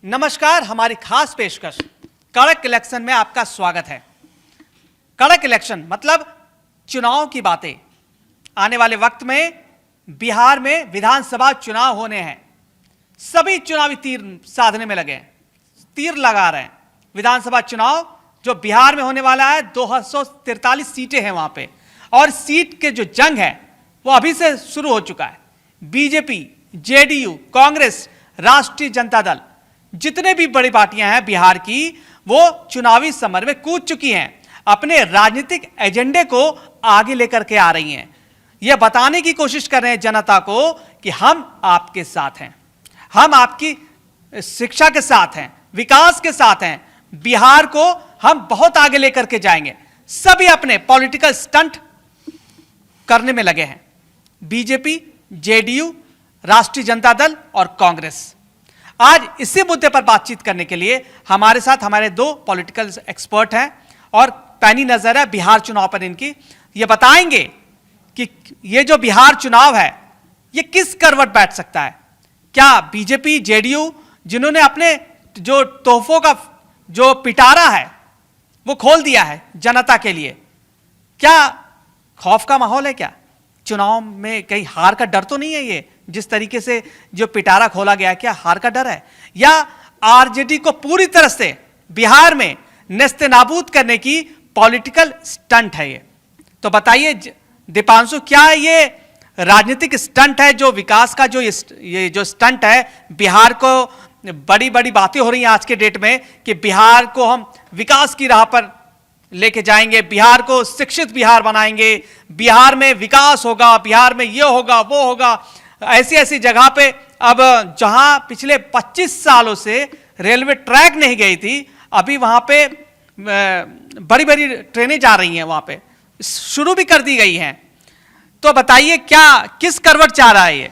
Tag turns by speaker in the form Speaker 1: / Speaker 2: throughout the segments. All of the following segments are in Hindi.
Speaker 1: नमस्कार, हमारी खास पेशकश कड़क इलेक्शन में आपका स्वागत है। कड़क इलेक्शन मतलब चुनाव की बातें। आने वाले वक्त में बिहार में विधानसभा चुनाव होने हैं। सभी चुनावी तीर साधने में लगे हैं, तीर लगा रहे हैं। विधानसभा चुनाव जो बिहार में होने वाला है, 243 सीटें हैं वहां पे, और सीट के जो जंग है वो अभी से शुरू हो चुका है। बीजेपी, जेडीयू, कांग्रेस, राष्ट्रीय जनता दल, जितने भी बड़ी पार्टियां हैं बिहार की, वो चुनावी समर में कूद चुकी हैं। अपने राजनीतिक एजेंडे को आगे लेकर के आ रही हैं। यह बताने की कोशिश कर रहे हैं जनता को कि हम आपके साथ हैं, हम आपकी शिक्षा के साथ हैं, विकास के साथ हैं, बिहार को हम बहुत आगे लेकर के जाएंगे। सभी अपने पॉलिटिकल स्टंट करने में लगे हैं। बीजेपी, जेडीयू, राष्ट्रीय जनता दल और कांग्रेस। आज इसी मुद्दे पर बातचीत करने के लिए हमारे साथ हमारे दो पॉलिटिकल एक्सपर्ट हैं और पैनी नजर है बिहार चुनाव पर इनकी। ये बताएंगे कि ये जो बिहार चुनाव है ये किस करवट बैठ सकता है। क्या बीजेपी, जेडीयू, जिन्होंने अपने जो तोहफों का जो पिटारा है वो खोल दिया है जनता के लिए, क्या खौफ का माहौल है? क्या चुनाव में कहीं हार का डर तो नहीं है? ये जिस तरीके से जो पिटारा खोला गया, क्या हार का डर है? या आरजेडी को पूरी तरह से बिहार में नेस्तनाबूद करने की पॉलिटिकल स्टंट है ये? तो बताइए दीपांशु, क्या ये राजनीतिक स्टंट है जो विकास का ये जो स्टंट है? बिहार को बड़ी बड़ी बातें हो रही हैं आज के डेट में कि बिहार को हम विकास की राह पर लेके जाएंगे, बिहार को शिक्षित बिहार बनाएंगे, बिहार में विकास होगा, बिहार में ये होगा वो होगा। ऐसी ऐसी जगह पे अब जहां पिछले 25 सालों से रेलवे ट्रैक नहीं गई थी, अभी वहां पे बड़ी बड़ी ट्रेनें जा रही हैं, वहां पे शुरू भी कर दी गई हैं। तो बताइए क्या किस करवट चाह रहा है ये?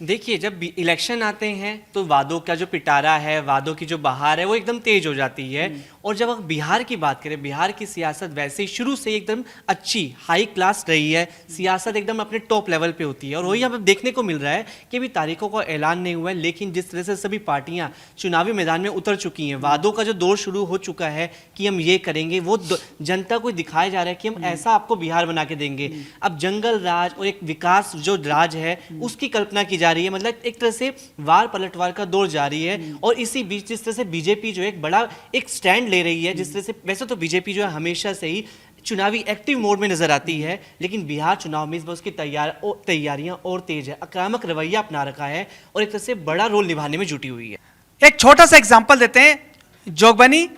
Speaker 2: देखिए, जब इलेक्शन आते हैं तो वादों का जो पिटारा है, वादों की जो बहार है वो एकदम तेज हो जाती है। और जब हम बिहार की बात करें, बिहार की सियासत वैसे ही शुरू से एकदम अच्छी हाई क्लास रही है। सियासत एकदम अपने टॉप लेवल पे होती है और वही हमें देखने को मिल रहा है कि अभी तारीखों का ऐलान नहीं हुआ है, लेकिन जिस तरह से सभी पार्टियां चुनावी मैदान में उतर चुकी हैं, वादों का जो दौर शुरू हो चुका है कि हम ये करेंगे, वो जनता को दिखाया जा रहा है कि हम ऐसा आपको बिहार बना के देंगे। अब जंगल राज और एक विकास जो राज है उसकी कल्पना की जा रही है। मतलब एक तरह से वार पलटवार का दौर जारी है। और इसी बीच जिस तरह से बीजेपी जो एक बड़ा एक स्टैंड ले रही है, जिस तरह से वैसे तो बीजेपी जो है हमेशा से ही चुनावी एक्टिव मोड में नजर आती है, लेकिन बिहार चुनाव में इस बार उसकी तैयारियां और तेज है, आक्रामक रवैया अपना रखा है और एक तरह से बड़ा रोल निभाने में जुटी हुई है।
Speaker 1: एक छोटा सा एग्जांपल देते हैं। जोगबनी,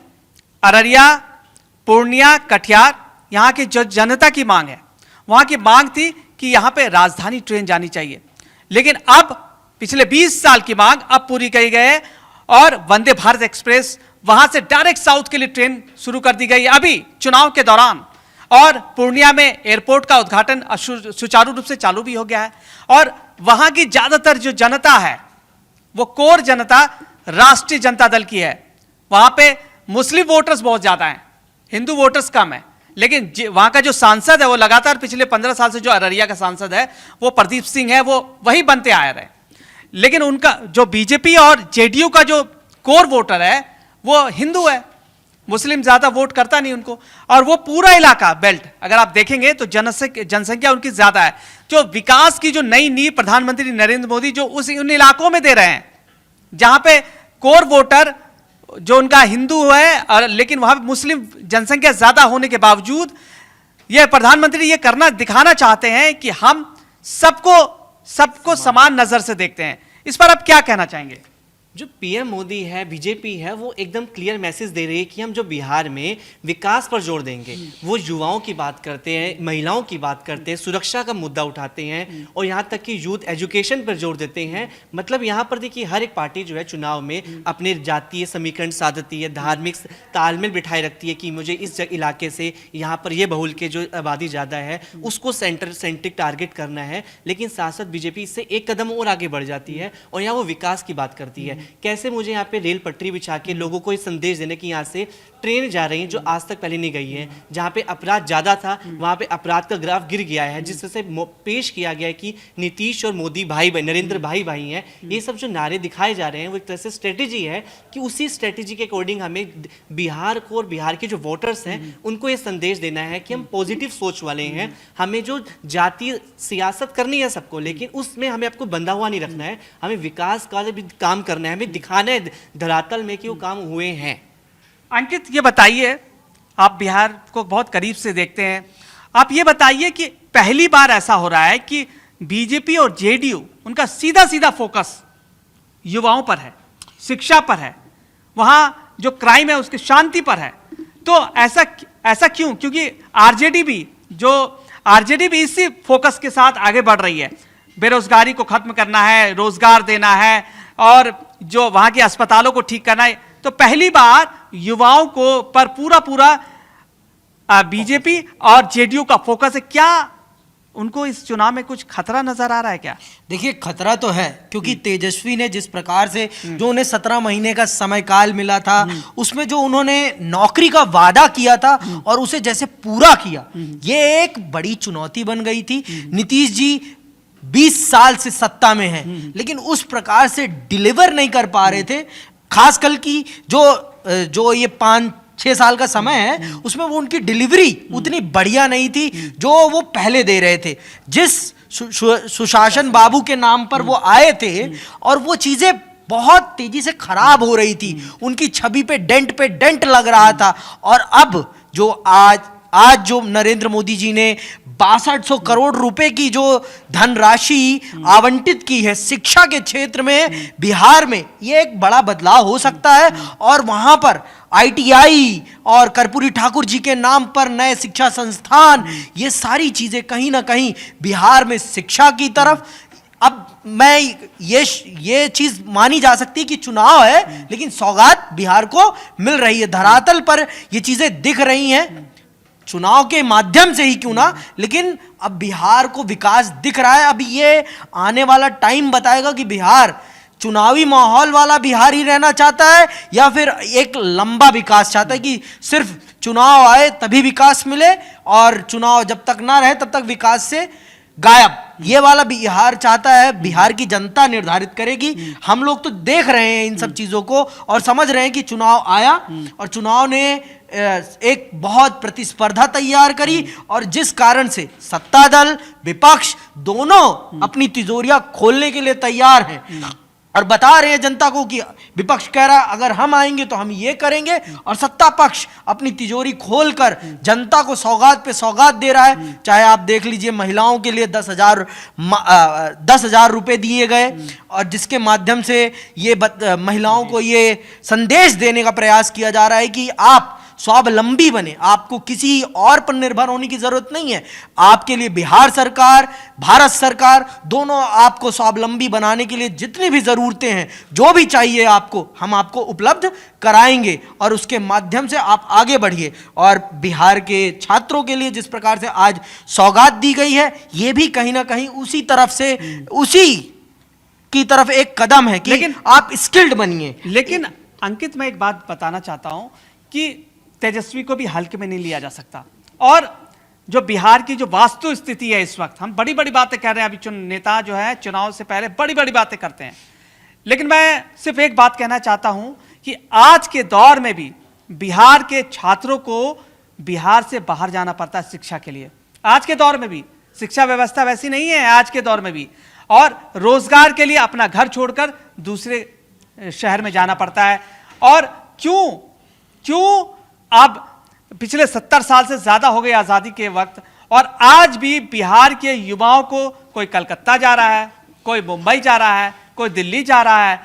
Speaker 1: अररिया, पूर्णिया, कटिहार, यहाँ की जो जनता की मांग है, वहां की मांग थी कि यहां पे राजधानी ट्रेन जानी चाहिए, लेकिन अब पिछले 20 साल की मांग अब पूरी की गई है और वंदे भारत एक्सप्रेस वहां से डायरेक्ट साउथ के लिए ट्रेन शुरू कर दी गई है अभी चुनाव के दौरान। और पूर्णिया में एयरपोर्ट का उद्घाटन सुचारू रूप से चालू भी हो गया है। और वहां की ज्यादातर जो जनता है वो कोर जनता राष्ट्रीय जनता दल की है। वहां पे मुस्लिम वोटर्स बहुत ज्यादा हैं, हिंदू वोटर्स कम है। लेकिन वहां का जो सांसद है वो लगातार पिछले 15 साल से जो अररिया का सांसद है वो प्रदीप सिंह है, वो वही बनते आ रहे हैं। लेकिन उनका जो बीजेपी और जेडीयू का जो कोर वोटर है वो हिंदू है, मुस्लिम ज्यादा वोट करता नहीं उनको। और वो पूरा इलाका बेल्ट अगर आप देखेंगे तो जनसंख्या उनकी ज्यादा है। जो विकास की जो नई नींव प्रधानमंत्री नरेंद्र मोदी जो उन इलाकों में दे रहे हैं जहां पे कोर वोटर जो उनका हिंदू है और लेकिन वहां पे मुस्लिम जनसंख्या ज्यादा होने के बावजूद ये प्रधानमंत्री ये करना दिखाना चाहते हैं कि हम सबको समान नजर से देखते हैं। इस पर आप क्या कहना चाहेंगे?
Speaker 2: जो पीएम मोदी है, बीजेपी है, वो एकदम क्लियर मैसेज दे रही है कि हम जो बिहार में विकास पर जोर देंगे। वो युवाओं की बात करते हैं, महिलाओं की बात करते हैं, सुरक्षा का मुद्दा उठाते हैं और यहाँ तक कि यूथ एजुकेशन पर जोर देते हैं। मतलब यहाँ पर देखिए हर एक पार्टी जो है चुनाव में अपने जातीय समीकरण साधती है, धार्मिक तालमेल बिठाए रखती है कि मुझे इस इलाके से यहाँ पर ये बहुल के जो आबादी ज़्यादा है उसको सेंट्रिक टारगेट करना है। लेकिन साथ साथ बीजेपी इससे एक कदम और आगे बढ़ जाती है और यहाँ वो विकास की बात करती है। कैसे मुझे यहाँ पे रेल पटरी बिछा के लोगों को ये संदेश देने की यहाँ से ट्रेन जा रही है जो आज तक पहले नहीं गई है, जहाँ पे अपराध ज़्यादा था वहाँ पे अपराध का ग्राफ गिर गया है, जिससे पेश किया गया है कि नीतीश और मोदी भाई भाई, नरेंद्र भाई भाई हैं। ये सब जो नारे दिखाए जा रहे हैं वो एक तरह से स्ट्रेटेजी है कि उसी स्ट्रेटेजी के अकॉर्डिंग हमें बिहार को और बिहार के जो वोटर्स हैं उनको ये संदेश देना है कि हम पॉजिटिव सोच वाले हैं, हमें जो जातीय सियासत करनी है सबको, लेकिन उसमें हमें आपको बंधा हुआ नहीं रखना है, हमें विकास का भी काम करना है, हमें दिखाना है धरातल में कि वो काम हुए हैं।
Speaker 1: अंकित, ये बताइए, आप बिहार को बहुत करीब से देखते हैं, आप ये बताइए कि पहली बार ऐसा हो रहा है कि बीजेपी और जेडीयू उनका सीधा सीधा फोकस युवाओं पर है, शिक्षा पर है, वहां जो क्राइम है उसकी शांति पर है। तो ऐसा क्यों? क्योंकि आरजेडी भी इसी फोकस के साथ आगे बढ़ रही है, बेरोजगारी को खत्म करना है, रोजगार देना है और जो वहां के अस्पतालों को ठीक करना है। तो पहली बार युवाओं को पर पूरा बीजेपी और जेडीयू का फोकस है। क्या उनको इस चुनाव में कुछ खतरा नजर आ रहा है क्या?
Speaker 3: देखिए, खतरा तो है, क्योंकि तेजस्वी ने जिस प्रकार से जो उन्हें 17 महीने का समय काल मिला था, उसमें जो उन्होंने नौकरी का वादा किया था और उसे जैसे पूरा किया, ये एक बड़ी चुनौती बन गई थी। नीतीश जी 20 साल से सत्ता में हैं, लेकिन उस प्रकार से डिलीवर नहीं कर पा रहे थे। खासकर की जो ये 5-6 साल का समय है, उसमें वो उनकी डिलीवरी उतनी बढ़िया नहीं थी जो वो पहले दे रहे थे। जिस सुशासन बाबू के नाम पर वो आए थे और वो चीजें बहुत तेजी से खराब हो रही थी, उनकी छवि पे डेंट लग रहा था। और अब जो आज जो नरेंद्र मोदी जी ने 6200 करोड़ रुपए की जो धनराशि आवंटित की है शिक्षा के क्षेत्र में बिहार में, ये एक बड़ा बदलाव हो सकता है। और वहां पर ITI और कर्पूरी ठाकुर जी के नाम पर नए शिक्षा संस्थान, ये सारी चीजें कहीं ना कहीं बिहार में शिक्षा की तरफ, अब मैं ये चीज मानी जा सकती है कि चुनाव है लेकिन सौगात बिहार को मिल रही है, धरातल पर ये चीजें दिख रही हैं, चुनाव के माध्यम से ही क्यों ना, लेकिन अब बिहार को विकास दिख रहा है। अभी ये आने वाला टाइम बताएगा कि बिहार चुनावी माहौल वाला बिहार ही रहना चाहता है या फिर एक लंबा विकास चाहता है कि सिर्फ चुनाव आए तभी विकास मिले और चुनाव जब तक ना रहे तब तक विकास से गायब। ये वाला बिहार चाहता है, बिहार की जनता निर्धारित करेगी। हम लोग तो देख रहे हैं इन सब चीजों को और समझ रहे हैं कि चुनाव आया और चुनाव ने एक बहुत प्रतिस्पर्धा तैयार करी और जिस कारण से सत्ता दल विपक्ष दोनों अपनी तिजोरियां खोलने के लिए तैयार हैं और बता रहे हैं जनता को कि विपक्ष कह रहा है अगर हम आएंगे तो हम ये करेंगे, और सत्ता पक्ष अपनी तिजोरी खोलकर जनता को सौगात पे सौगात दे रहा है। चाहे आप देख लीजिए, महिलाओं के लिए 10,000 रुपए दिए गए और जिसके माध्यम से ये महिलाओं को ये संदेश देने का प्रयास किया जा रहा है कि आप स्वावलंबी बने, आपको किसी और पर निर्भर होने की जरूरत नहीं है। आपके लिए बिहार सरकार, भारत सरकार दोनों आपको स्वावलंबी बनाने के लिए जितनी भी जरूरतें हैं, जो भी चाहिए आपको, हम आपको उपलब्ध कराएंगे और उसके माध्यम से आप आगे बढ़िए। और बिहार के छात्रों के लिए जिस प्रकार से आज सौगात दी गई है, ये भी कहीं ना कहीं उसी की तरफ एक कदम है कि लेकिन आप स्किल्ड बनिए।
Speaker 1: लेकिन अंकित, मैं एक बात बताना चाहता हूं कि तेजस्वी को भी हल्के में नहीं लिया जा सकता। और जो बिहार की जो वास्तु स्थिति है इस वक्त, हम बड़ी बड़ी बातें कर रहे हैं, अभी नेता जो है चुनाव से पहले बड़ी बड़ी बातें करते हैं, लेकिन मैं सिर्फ एक बात कहना चाहता हूं कि आज के दौर में भी बिहार के छात्रों को बिहार से बाहर जाना पड़ता है शिक्षा के लिए। आज के दौर में भी शिक्षा व्यवस्था वैसी नहीं है, आज के दौर में भी, और रोजगार के लिए अपना घर छोड़कर दूसरे शहर में जाना पड़ता है। और क्यों अब पिछले 70 साल से ज्यादा हो गए आजादी के वक्त, और आज भी बिहार के युवाओं को कोई कलकत्ता जा रहा है, कोई मुंबई जा रहा है, कोई दिल्ली जा रहा है।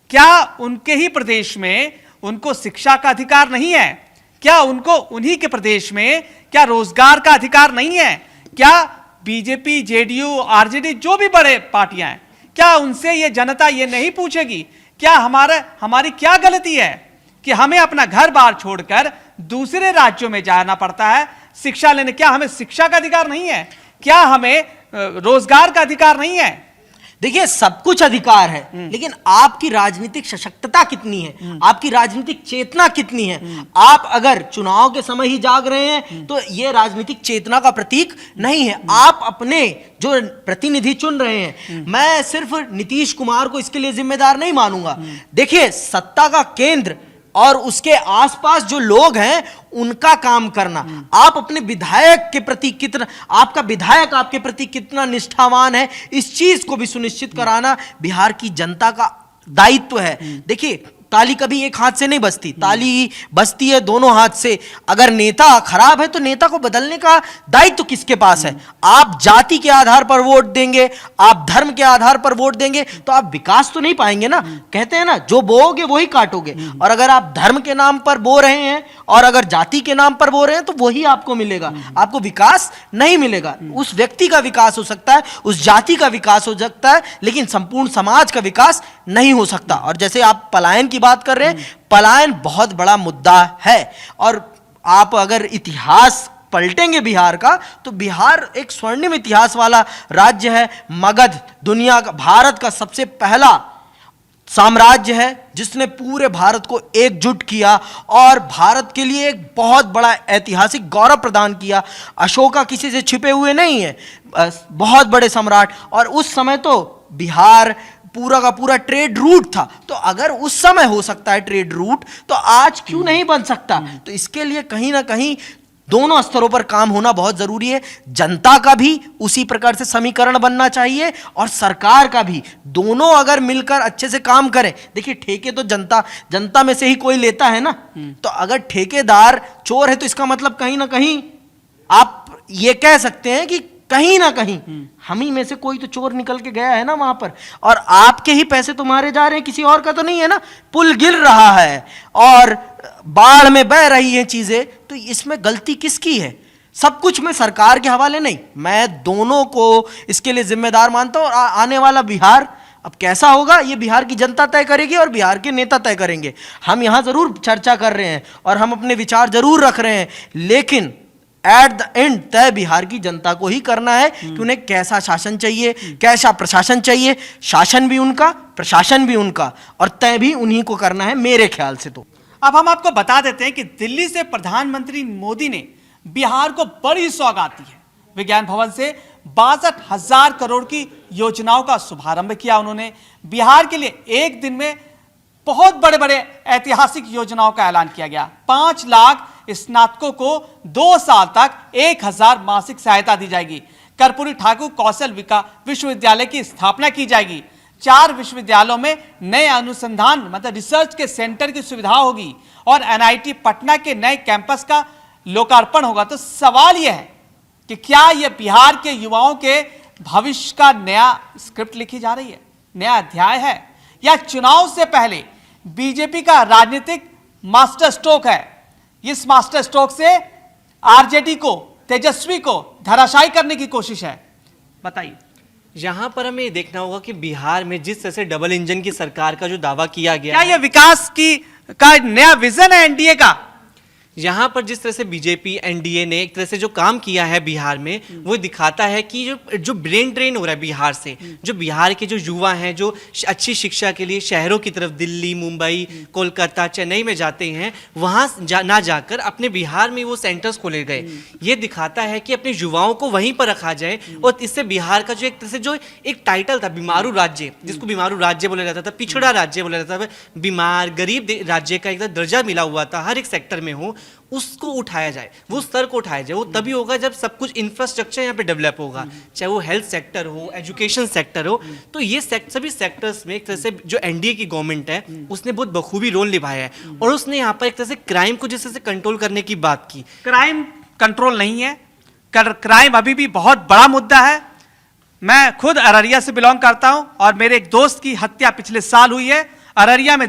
Speaker 1: क्या उनके ही प्रदेश में उनको शिक्षा का अधिकार नहीं है? क्या उनको उन्हीं के प्रदेश में क्या रोजगार का अधिकार नहीं है? क्या बीजेपी, जेडीयू, आरजेडी जो भी बड़े पार्टियां हैं, क्या उनसे ये जनता ये नहीं पूछेगी क्या हमारी क्या गलती है कि हमें अपना घर बार छोड़कर दूसरे राज्यों में जाना पड़ता है शिक्षा लेने? क्या हमें शिक्षा का अधिकार नहीं है? क्या हमें रोजगार का अधिकार नहीं है?
Speaker 3: देखिए सब कुछ अधिकार है, लेकिन आपकी राजनीतिक सशक्तता कितनी है, आपकी राजनीतिक चेतना कितनी है। आप अगर चुनाव के समय ही जाग रहे हैं तो ये राजनीतिक चेतना का प्रतीक नहीं है। आप अपने जो प्रतिनिधि चुन रहे हैं, मैं सिर्फ नीतीश कुमार को इसके लिए जिम्मेदार नहीं मानूंगा। देखिए सत्ता का केंद्र और उसके आसपास जो लोग हैं उनका काम करना, आप अपने विधायक के प्रति कितना, आपका विधायक आपके प्रति कितना निष्ठावान है, इस चीज को भी सुनिश्चित कराना बिहार की जनता का दायित्व है। देखिए ताली कभी एक हाथ से नहीं बजती, ताली बजती है दोनों हाथ से। अगर नेता खराब है तो नेता को बदलने का दायित्व किसके पास है? आप जाति के आधार पर वोट देंगे, आप धर्म के आधार पर वोट देंगे तो आप विकास तो नहीं पाएंगे ना। कहते हैं ना, जो बोओगे वही काटोगे। और अगर आप धर्म के नाम पर बो रहे हैं और अगर जाति के नाम पर बो रहे हैं तो वही आपको मिलेगा, आपको विकास नहीं मिलेगा। उस व्यक्ति का विकास हो सकता है, उस जाति का विकास हो सकता है, लेकिन संपूर्ण समाज का विकास नहीं हो सकता। और जैसे आप पलायन की बात कर रहे हैं, पलायन बहुत बड़ा मुद्दा है। और आप अगर इतिहास पलटेंगे बिहार का तो बिहार एक स्वर्णिम इतिहास वाला राज्य है। मगध दुनिया का, भारत का सबसे पहला साम्राज्य है जिसने पूरे भारत को एकजुट किया और भारत के लिए एक बहुत बड़ा ऐतिहासिक गौरव प्रदान किया। अशोका किसी से छिपे हुए नहीं है, बहुत बड़े सम्राट। और उस समय तो बिहार पूरा का पूरा ट्रेड रूट था, तो अगर उस समय हो सकता है ट्रेड रूट तो आज क्यों नहीं बन सकता? तो इसके लिए कहीं ना कहीं दोनों स्तरों पर काम होना बहुत जरूरी है। जनता का भी उसी प्रकार से समीकरण बनना चाहिए और सरकार का भी। दोनों अगर मिलकर अच्छे से काम करें, देखिए ठेके तो जनता में से ही कोई लेता है ना। तो अगर ठेकेदार चोर है तो इसका मतलब कहीं ना कहीं आप ये कह सकते हैं कि कहीं ना कहीं हम ही में से कोई तो चोर निकल के गया है ना वहां पर, और आपके ही पैसे तो मारे जा रहे हैं, किसी और का तो नहीं है ना। पुल गिर रहा है और बाढ़ में बह रही हैं चीजें, तो इसमें गलती किसकी है? सब कुछ मैं सरकार के हवाले नहीं, मैं दोनों को इसके लिए जिम्मेदार मानता हूं। और आने वाला बिहार अब कैसा होगा ये बिहार की जनता तय करेगी और बिहार के नेता तय करेंगे। हम यहां जरूर चर्चा कर रहे हैं और हम अपने विचार जरूर रख रहे हैं, लेकिन एट द एंड तय बिहार की जनता को ही करना है कि उन्हें कैसा शासन चाहिए, कैसा प्रशासन चाहिए। शासन भी उनका, प्रशासन भी उनका, और तय भी उन्हीं को करना है मेरे ख्याल से। तो
Speaker 1: अब हम आपको बता देते हैं कि दिल्ली से प्रधानमंत्री मोदी ने बिहार को बड़ी सौगात दी है। विज्ञान भवन से 62,000 करोड़ की योजनाओं का शुभारंभ किया उन्होंने। बिहार के लिए एक दिन में बहुत बड़े बड़े ऐतिहासिक योजनाओं का ऐलान किया गया। 5 लाख स्नातकों को 2 साल तक 1,000 मासिक सहायता दी जाएगी। कर्पूरी ठाकुर कौशल विश्वविद्यालय की स्थापना की जाएगी। 4 विश्वविद्यालयों में नए अनुसंधान मतलब रिसर्च के सेंटर की सुविधा होगी और NIT पटना के नए कैंपस का लोकार्पण होगा। तो सवाल यह है कि क्या यह बिहार के युवाओं के भविष्य का नया स्क्रिप्ट लिखी जा रही है, नया अध्याय है, या चुनाव से पहले बीजेपी का राजनीतिक मास्टर स्ट्रोक है? इस मास्टर स्ट्रोक से आरजेडी को, तेजस्वी को धराशायी करने की कोशिश है? बताइए।
Speaker 2: यहाँ पर हमें देखना होगा कि बिहार में जिस तरह से डबल इंजन की सरकार का जो दावा किया गया,
Speaker 1: क्या यह विकास का नया विजन है एनडीए का?
Speaker 2: यहाँ पर जिस तरह से बीजेपी एनडीए ने एक तरह से जो काम किया है बिहार में, वो दिखाता है कि जो ब्रेन ड्रेन हो रहा है बिहार से, जो बिहार के जो युवा हैं जो अच्छी शिक्षा के लिए शहरों की तरफ दिल्ली, मुंबई, कोलकाता, चेन्नई में जाते हैं, वहाँ ना जाकर अपने बिहार में वो सेंटर्स खोले गए। ये दिखाता है कि अपने युवाओं को वहीं पर रखा जाए और इससे बिहार का जो एक तरह से जो एक टाइटल था बीमारू राज्य, जिसको बीमारू राज्य बोला जाता था, पिछड़ा राज्य बोला जाता था, बीमार गरीब राज्य का एक दर्जा मिला हुआ था हर एक सेक्टर में हो, उसको उठाया जाए, वो स्तर को उठाया जाए। वो तभी होगा जब सब कुछ इंफ्रास्ट्रक्चर यहाँ पे डेवलप होगा, चाहे वो हेल्थ सेक्टर हो, एजुकेशन सेक्टर हो। तो ये सभी सेक्टर्स में एक तरह से जो एनडीए की गवर्नमेंट है उसने बहुत बखूबी रोल निभाया है और उसने यहाँ पर एक तरह से क्राइम को जिस तरह से कंट्रोल करने की बात की।
Speaker 1: क्राइम कंट्रोल नहीं है, क्राइम अभी भी बहुत बड़ा मुद्दा है। मैं खुद अररिया से बिलोंग करता हूं और मेरे एक दोस्त की हत्या पिछले साल हुई है। अररिया में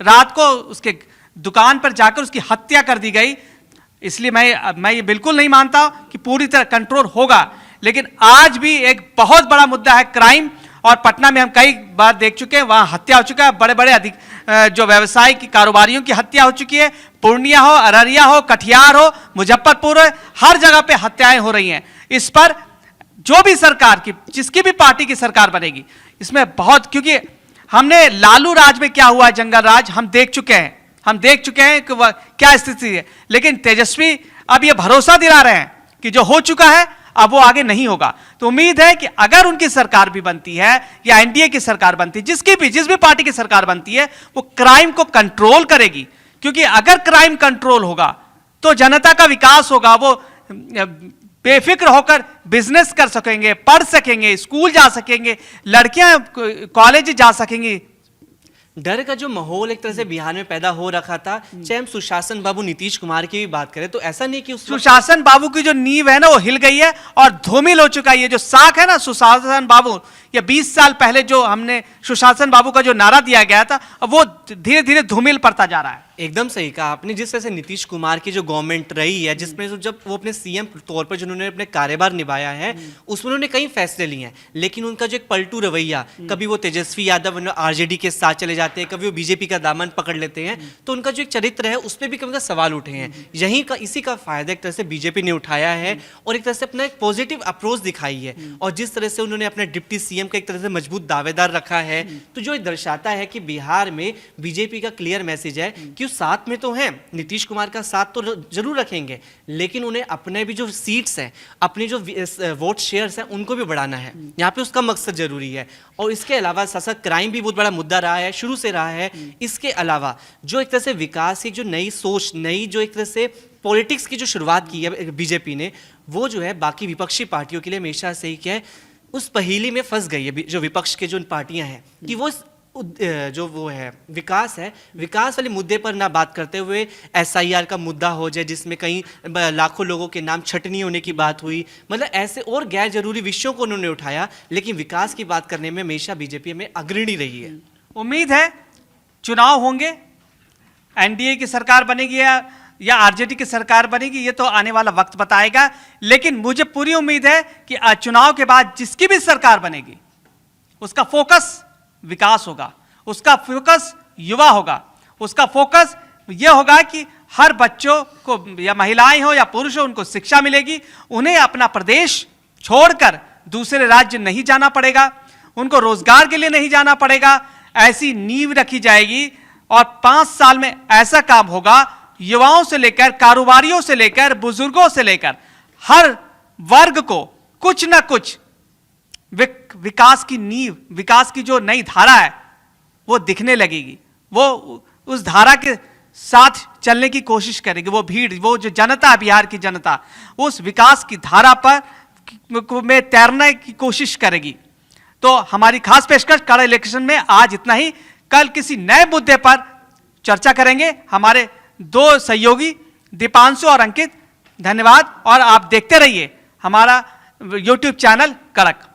Speaker 1: रात को उसके दुकान पर जाकर उसकी हत्या कर दी गई। इसलिए मैं ये बिल्कुल नहीं मानता कि पूरी तरह कंट्रोल होगा, लेकिन आज भी एक बहुत बड़ा मुद्दा है क्राइम। और पटना में हम कई बार देख चुके हैं, वहां हत्या हो चुका है, बड़े बड़े जो व्यवसाय की कारोबारियों की हत्या हो चुकी है। पूर्णिया हो, अररिया हो, कटिहार हो, मुजफ्फरपुर हो, हर जगह पे हत्याएं हो रही हैं। इस पर जो भी सरकार की, जिसकी भी पार्टी की सरकार बनेगी, इसमें बहुत, क्योंकि हमने लालू राज में क्या हुआ, जंगल राज हम देख चुके हैं कि वह क्या स्थिति है। लेकिन तेजस्वी अब ये भरोसा दिला रहे हैं कि जो हो चुका है अब वो आगे नहीं होगा। तो उम्मीद है कि अगर उनकी सरकार भी बनती है या एनडीए की सरकार बनती है, जिस भी पार्टी की सरकार बनती है, वो क्राइम को कंट्रोल करेगी। क्योंकि अगर क्राइम कंट्रोल होगा तो जनता का विकास होगा, वो बेफिक्र होकर बिजनेस कर सकेंगे, पढ़ सकेंगे, स्कूल जा सकेंगे, लड़कियां कॉलेज जा सकेंगी।
Speaker 2: डर का जो माहौल एक तरह से बिहार में पैदा हो रखा था, चाहे हम सुशासन बाबू नीतीश कुमार की भी बात करें, तो ऐसा नहीं कि उस
Speaker 1: सुशासन बाबू की जो नींव है ना वो हिल गई है और धूमिल हो चुका है। ये जो साख है ना सुशासन बाबू, ये 20 साल पहले जो हमने सुशासन बाबू का जो नारा दिया गया था, अब वो धीरे धीरे धूमिल पड़ता जा रहा है।
Speaker 2: एकदम सही कहा आपने। जिस तरह से नीतीश कुमार की जो गवर्नमेंट रही है, जिसमें जब वो अपने सीएम तौर पर जिन्होंने अपने कार्यभार निभाया है, उसमें उन्होंने कई फैसले लिए हैं, लेकिन उनका जो एक पलटू रवैया, कभी वो तेजस्वी यादव आरजेडी के साथ चले जाते हैं, कभी वो बीजेपी का दामन पकड़ लेते हैं, तो उनका जो एक चरित्र है उस पर भी कभी सवाल उठे हैं। इसी का फायदा एक तरह से बीजेपी ने उठाया है और एक तरह से अपना एक पॉजिटिव अप्रोच दिखाई है। और जिस तरह से उन्होंने अपना डिप्टी सीएम का एक तरह से मजबूत दावेदार रखा है, तो जो दर्शाता है कि बिहार में बीजेपी का क्लियर मैसेज है कि साथ में तो हैं, नीतीश कुमार का साथ तो जरूर रखेंगे, लेकिन उन्हें अपने भी जो सीट्स हैं, अपने जो वोट शेयर्स हैं, उनको भी बढ़ाना है। यहाँ पे उसका मकसद जरूरी है। और इसके अलावा सशक्त क्राइम भी बहुत बड़ा मुद्दा रहा है, शुरू से रहा है। इसके अलावा जो एक तरह से विकास की जो नई सोच, नई जो एक तरह से पॉलिटिक्स की जो शुरुआत की है बीजेपी ने, वो जो है बाकी विपक्षी पार्टियों के लिए हमेशा से ही क्या है, उस पहेली में फंस गई है जो विपक्ष के जो पार्टियां हैं, कि वो जो वो है विकास वाले मुद्दे पर ना बात करते हुए एसआईआर का मुद्दा हो जाए, जिसमें कई लाखों लोगों के नाम छटनी होने की बात हुई, मतलब ऐसे और गैर जरूरी विषयों को उन्होंने उठाया, लेकिन विकास की बात करने में हमेशा बीजेपी में अग्रणी रही है।
Speaker 1: उम्मीद है चुनाव होंगे, एनडीए की सरकार बनेगी या आरजेडी की सरकार बनेगी, ये तो आने वाला वक्त बताएगा। लेकिन मुझे पूरी उम्मीद है कि चुनाव के बाद जिसकी भी सरकार बनेगी, उसका फोकस विकास होगा, उसका फोकस युवा होगा, उसका फोकस यह होगा कि हर बच्चों को, या महिलाएं हो या पुरुष हो, उनको शिक्षा मिलेगी, उन्हें अपना प्रदेश छोड़कर दूसरे राज्य नहीं जाना पड़ेगा, उनको रोजगार के लिए नहीं जाना पड़ेगा। ऐसी नींव रखी जाएगी और 5 साल में ऐसा काम होगा, युवाओं से लेकर, कारोबारियों से लेकर, बुजुर्गों से लेकर हर वर्ग को कुछ ना कुछ विकास की नींव, विकास की जो नई धारा है वो दिखने लगेगी। वो उस धारा के साथ चलने की कोशिश करेगी। वो भीड़, वो जो जनता, बिहार की जनता उस विकास की धारा पर में तैरने की कोशिश करेगी। तो हमारी खास पेशकश कड़ा इलेक्शन में आज इतना ही। कल किसी नए मुद्दे पर चर्चा करेंगे। हमारे 2 सहयोगी दीपांशु और अंकित, धन्यवाद। और आप देखते रहिए हमारा YouTube चैनल कड़क।